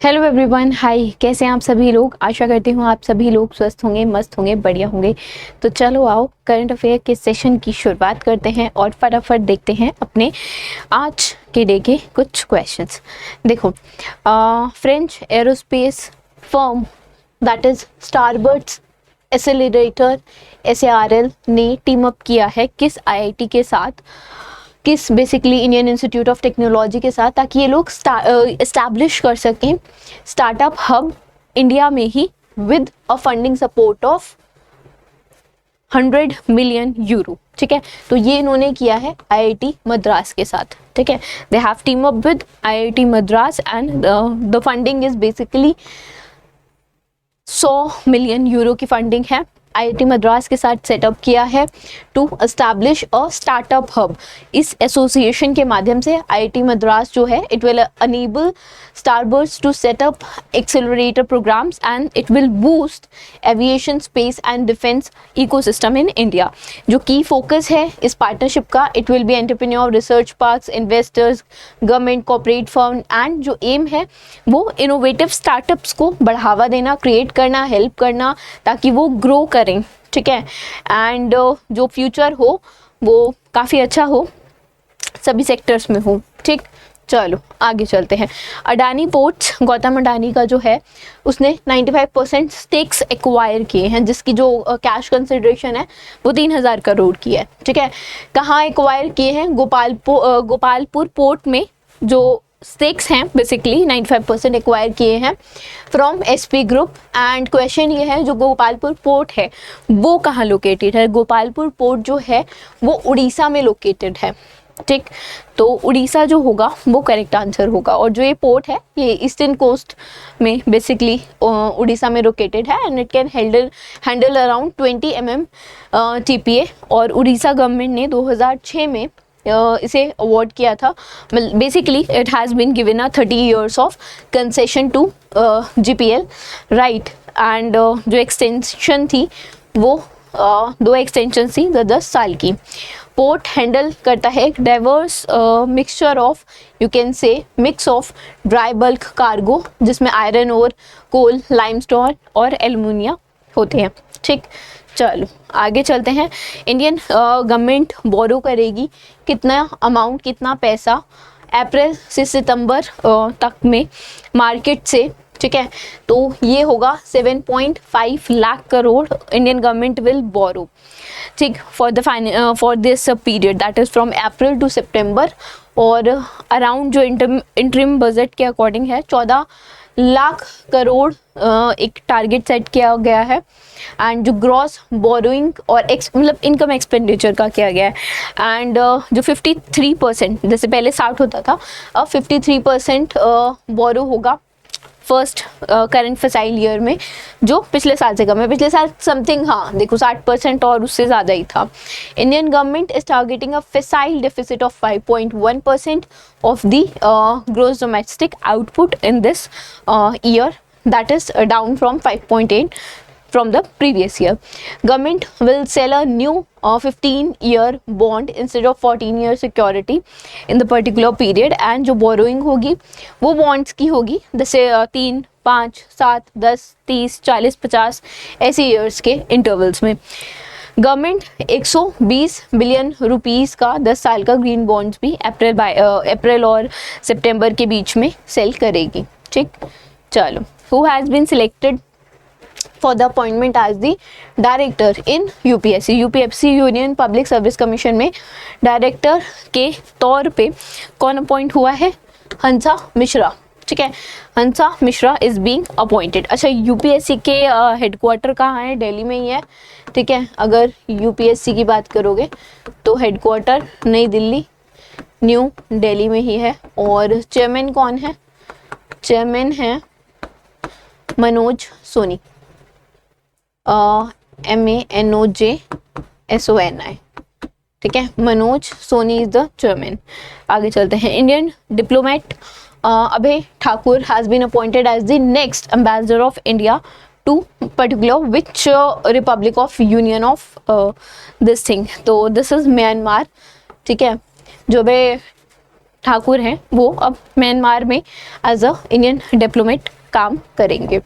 Hello everyone, हाय। कैसे हैं आप सभी लोग? आशा करती हूँ आप सभी लोग स्वस्थ होंगे, मस्त होंगे, बढ़िया होंगे। तो चलो आओ करंट अफेयर के सेशन की शुरुआत करते हैं और फटाफट देखते हैं अपने आज के डे के कुछ क्वेश्चंस। देखो, French aerospace firm that is Starburst accelerator SARL ने टीम अप किया है किस IIT के साथ, किस basically Indian Institute of Technology के साथ, ताकि ये लोग इस्टेब्लिश कर सकें स्टार्टअप हब इंडिया में ही with a funding support of 100 million euro. ठीक है, तो ये इन्होंने किया है IIT मद्रास के साथ। ठीक है, they have team up with IIT Madras and the funding is basically 100 million euro की फंडिंग है। IIT मद्रास के साथ सेटअप किया है to establish a startup hub. इस एसोसिएशन के माध्यम से IIT मद्रास जो है it will enable Starburst to setup accelerator programmes and it will boost aviation, space and defence ecosystem in India. जो की फोकस है इस पार्टनरशिप का, it will be entrepreneur, research parks, investors, government, corporate firm and जो M है वो innovative startups को बढ़ावा देना, क्रिएट करना, हेल्प करना ताकि वो ग्रो करें। ठीक है, एंड जो फ्यूचर हो वो काफ़ी अच्छा हो, सभी सेक्टर्स में हो। ठीक, चलो आगे चलते हैं। अडानी पोर्ट्स, गौतम अडानी का जो है उसने 95% स्टेक्स एक्वायर किए हैं, जिसकी जो कैश कंसिडरेशन है वो 3000 करोड़ की है। ठीक है, कहाँ एक्वायर किए हैं? गोपालपुर पोर्ट में जो स्टेक्स हैं बेसिकली 95% एक्वायर किए हैं from SP group. And question ये है, जो गोपालपुर पोर्ट है वो कहाँ लोकेटेड है? गोपालपुर पोर्ट जो है वो उड़ीसा में लोकेटेड है। ठीक, तो उड़ीसा जो होगा वो करेक्ट आंसर होगा। और जो ये पोर्ट है ये ईस्टर्न कोस्ट में बेसिकली उड़ीसा में लोकेटेड है and it can handle around 20 mm TPA। और उड़ीसा गवर्नमेंट ने 2006 में इसे अवार्ड किया था। Basically it has been given a 30 years of concession to GPL, right. And जो एक्सटेंशन थी वो 2 एक्सटेंशन थी 10 साल की। पोर्ट हैंडल करता है एक diverse mixture of, you can say mix of dry bulk cargo, जिसमें आयरन और कोल, लाइमस्टोन और एल्युमिनियम होते हैं। ठीक, चलो आगे चलते हैं। इंडियन गवर्नमेंट बोरो करेगी कितना अमाउंट, कितना पैसा अप्रैल से सितंबर तक में मार्केट से? ठीक है, तो ये होगा 7.5 lakh crore Indian government will borrow. ठीक, for this period that is from April to September. और अराउंड जो इंटरिम बजट के अकॉर्डिंग है 14 लाख करोड़ एक टारगेट सेट किया गया है। एंड जो ग्रॉस बोरोइंग और मतलब इनकम एक्सपेंडिचर का किया गया है। एंड जो 53%, जैसे पहले 60 होता था, अब 53% बोरो होगा फर्स्ट करंट फसाइल ईयर में, जो पिछले साल से कम है। पिछले साल समथिंग, हाँ देखो 60% और उससे ज़्यादा ही था। Indian government is targeting a fiscal deficit of 5.1% of the gross domestic output in this year, that is down from 5.8 from the previous year. Government will sell a new 15-year bond instead of 14-year security in the particular period. And जो borrowing होगी वो bonds की होगी, जैसे 3, 5, 7, 10, 30, 40, 50 ऐसे years के intervals में। Government 120 billion rupees का 10 साल का ग्रीन बॉन्ड्स भी अप्रैल और सितंबर के बीच में सेल करेगी। ठीक, चलो, who has been selected for the appointment as the director in UPSC union public service commission में डायरेक्टर के तौर पे कौन अपॉइंट हुआ है? हंसा मिश्रा। ठीक है, हंसा मिश्रा इज बीइंग अपॉइंटेड। अच्छा, UPSC के हेडक्वार्टर कहाँ है? दिल्ली में ही है। ठीक है, अगर UPSC की बात करोगे तो हेडक्वार्टर नई दिल्ली, न्यू दिल्ली में ही है। और चेयरमैन कौन है? चेयरमैन है मनोज सोनी, MANOJSONI। ठीक है, Manoj Soni is the chairman. आगे चलते हैं। Indian diplomat Abhay Thakur has been appointed as the next ambassador of India to particular which republic of union of this thing, तो दिस इज म्यांमार। ठीक है, जो अभय ठाकुर हैं वो अब म्यांमार में एज अ इंडियन डिप्लोमेट काम करेंगे।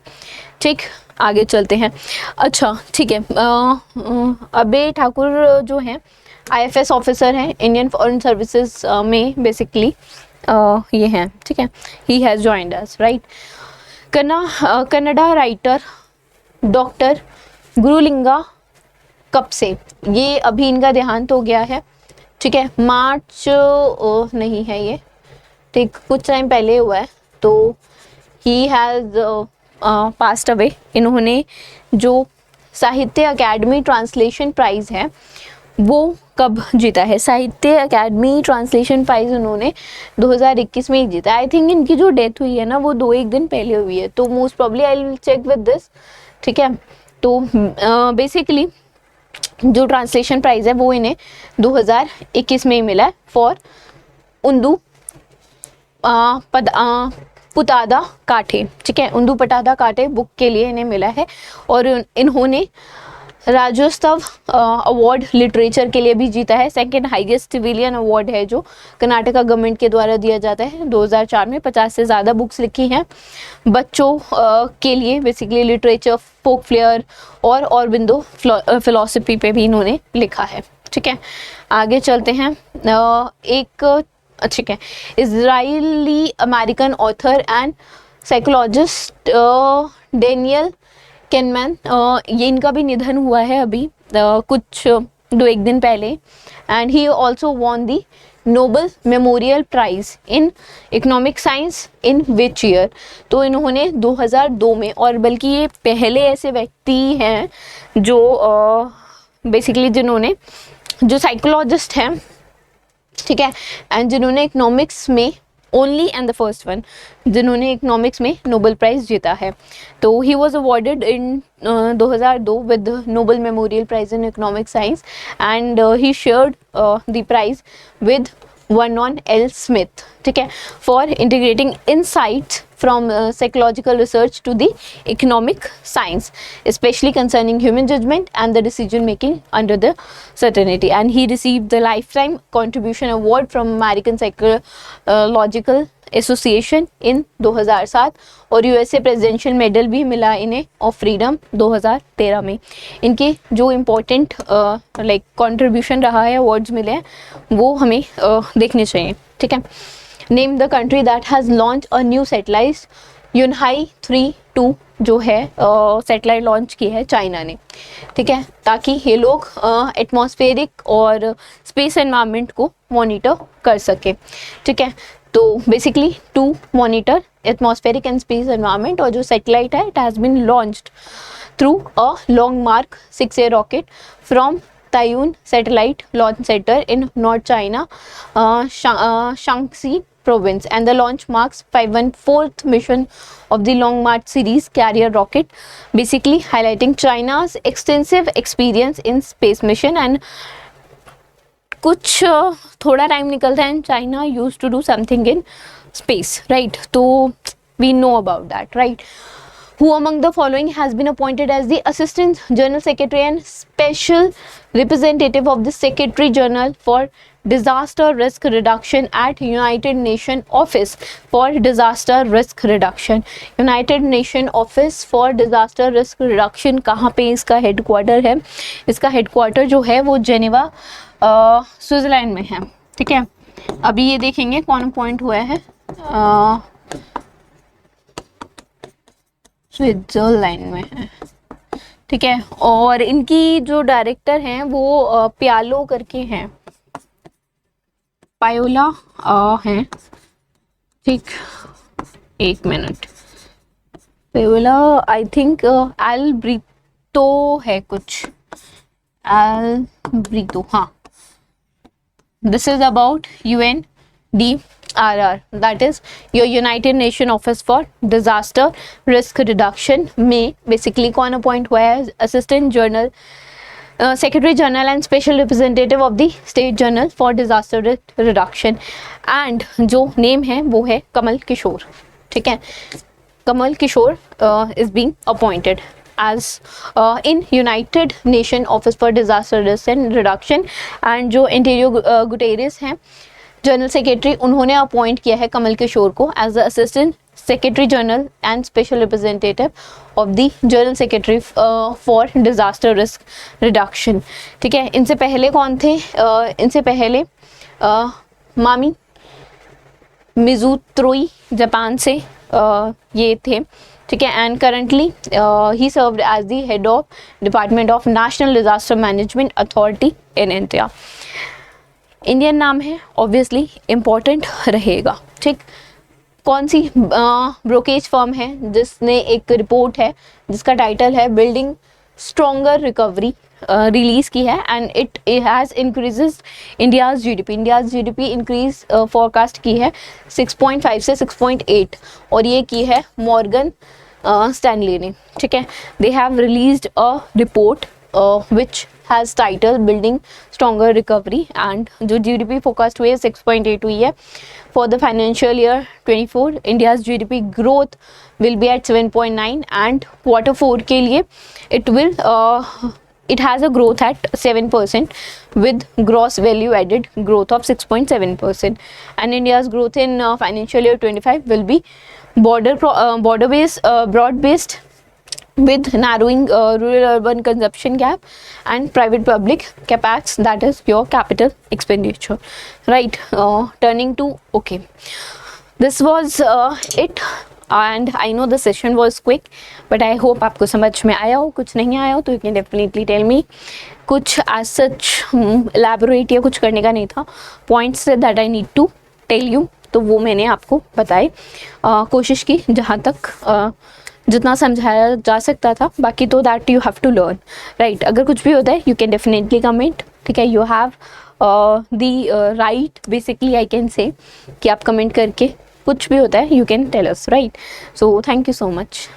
ठीक, आगे चलते हैं। अच्छा ठीक है, अभय ठाकुर जो हैं IFS ऑफिसर हैं इंडियन फॉरेन सर्विसेज में बेसिकली ये हैं। ठीक है, he has joined us, right. Kannada writer doctor Gurulinga Kapse, ये अभी इनका देहांत हो गया है। ठीक है, मार्च नहीं है ये, ठीक, कुछ टाइम पहले हुआ है। तो ही हैज़ पास्ड अवे। इन्होंने जो साहित्य अकेडमी ट्रांसलेशन प्राइज़ है वो कब जीता है? साहित्य अकेडमी ट्रांसलेशन प्राइज़ उन्होंने 2021 में ही जीता। आई थिंक इनकी जो डेथ हुई है ना वो 2-1 दिन पहले हुई है, तो most probably I will check with this. ठीक है, तो बेसिकली जो ट्रांसलेशन प्राइज़ है वो इन्हें 2021 में ही मिला है फॉर उंदू पुतादा काठे। ठीक है, उंदू पटादा काठे बुक के लिए इन्हें मिला है। और इन्होंने राज्योत्सव अवार्ड लिटरेचर के लिए भी जीता है। सेकंड हाईएस्ट सिविलियन अवार्ड है जो कर्नाटका गवर्नमेंट के द्वारा दिया जाता है। 2004 में 50 से ज़्यादा बुक्स लिखी हैं बच्चों के लिए, बेसिकली लिटरेचर, फोक फ्लेयर और ऑरबिंदो फिलॉसफी पे भी इन्होंने लिखा है। ठीक है, आगे चलते हैं। ठीक है, Israeli American author and psychologist Daniel Kahneman, ये इनका भी निधन हुआ है अभी कुछ 2-1 दिन पहले। And he also won the Nobel memorial prize in economic science in which year? तो इन्होंने 2002 में, और बल्कि ये पहले ऐसे व्यक्ति हैं जो बेसिकली जिन्होंने, जो साइकोलॉजिस्ट हैं, ठीक है, एंड जिन्होंने इकोनॉमिक्स में only and the first one जिन्होंने इकोनॉमिक्स में नोबेल प्राइज़ जीता है। तो he was awarded in 2002 with Nobel memorial prize in economic science and he shared the prize with Vernon L Smith. ठीक है, for integrating insights from psychological research to the economic science, especially concerning human judgment and the decision making under the certainty. And he received the lifetime contribution award from American Psychological Association in 2007 और USA presidential medal भी मिला इन्हें of freedom 2013 में। इनके जो important like contribution रहा है, awards मिले हैं, वो हमें देखने चाहिए। ठीक है, name the country that has launch a new satellite. Yunhai 3-2 जो है सैटेलाइट लॉन्च की है चाइना ने। ठीक है, ताकि ये लोग एटमॉस्फेरिक और स्पेस एनवायरनमेंट को मॉनिटर कर सके। ठीक है, तो basically to monitor atmospheric and space environment, और जो सैटेलाइट है it has been launched through a Long March 6A rocket from Taiyuan Satellite Launch Center in North China, Shaanxi province, and the launch marks 514th mission of the Long March series carrier rocket, basically highlighting China's extensive experience in space mission. And कुछ थोड़ा time निकलता है China used to do something in space, right? तो we know about that, right? Who among the following has been appointed as the Assistant General Secretary and Special Representative of the Secretary General for Disaster Risk Reduction at United Nations Office for Disaster Risk Reduction? United Nations Office for Disaster Risk Reduction कहाँ पे इसका headquarter है? इसका headquarter जो है वो Geneva Switzerland में है। ठीक है, अभी ये देखेंगे कौन अपॉइंट हुआ है। स्विट्जरलैंड में है। ठीक है, और इनकी जो डायरेक्टर हैं वो प्यालो करके हैं, पायोला हैं। ठीक, 1 मिनट, पायोला आई थिंक एल्ब्रितो है कुछ, एल्ब्रितो, हाँ। This is about UNDRR, that is your United Nation Office for Disaster Risk Reduction में बेसिकली कौन अपॉइंट हुआ है? Assistant general secretary general and special representative of the state general for disaster risk reduction, and जो name है वो है कमल किशोर। ठीक है, Kamal Kishore is being appointed as in United Nation Office for Disaster Risk and Reduction, and जो Antonio Guterres हैं general secretary उन्होंने appoint किया है कमल किशोर को as the assistant secretary general and special representative of the general secretary for disaster risk reduction. ठीक है, इनसे पहले कौन थे? इनसे पहले मामी मिजुत्रोई जापान से ये थे। ठीक है, and currently he served as the head of department of national disaster management authority in India. Indian नाम है, ऑब्वियसली इम्पोर्टेंट रहेगा। ठीक, कौन सी ब्रोकेज फर्म है जिसने एक रिपोर्ट है जिसका टाइटल है बिल्डिंग स्ट्रॉन्गर रिकवरी रिलीज की है, and it has increases India's GDP increase forecast की है 6.5 से 6.8, और ये की है मॉर्गन स्टैनली ने। ठीक है, they have released a report which has title building stronger recovery, and जो GDP forecast हुई है 6.8 हुई है for the financial year 24। India's GDP growth will be at 7.9, and quarter 4 के लिए it has a growth at 7% with gross value added growth of 6.7%, and India's growth in financial year 25 will be broad based with narrowing rural urban consumption gap and private public capex, that is your capital expenditure, right? Turning to okay, this was it, and I know the session was quick, but I hope आपको समझ में आया हो। कुछ नहीं आया हो तो you can definitely tell me। कुछ as such elaborate या कुछ करने का नहीं था, points that I need to tell you तो वो मैंने आपको बताए, कोशिश की जहाँ तक जितना समझाया जा सकता था, बाकी तो that you have to learn, right? अगर कुछ भी होता है यू कैन डेफिनेटली कमेंट। ठीक है, you have the right, basically I can say कि आप कमेंट करके कुछ भी होता है you can tell us, right? So thank you so much.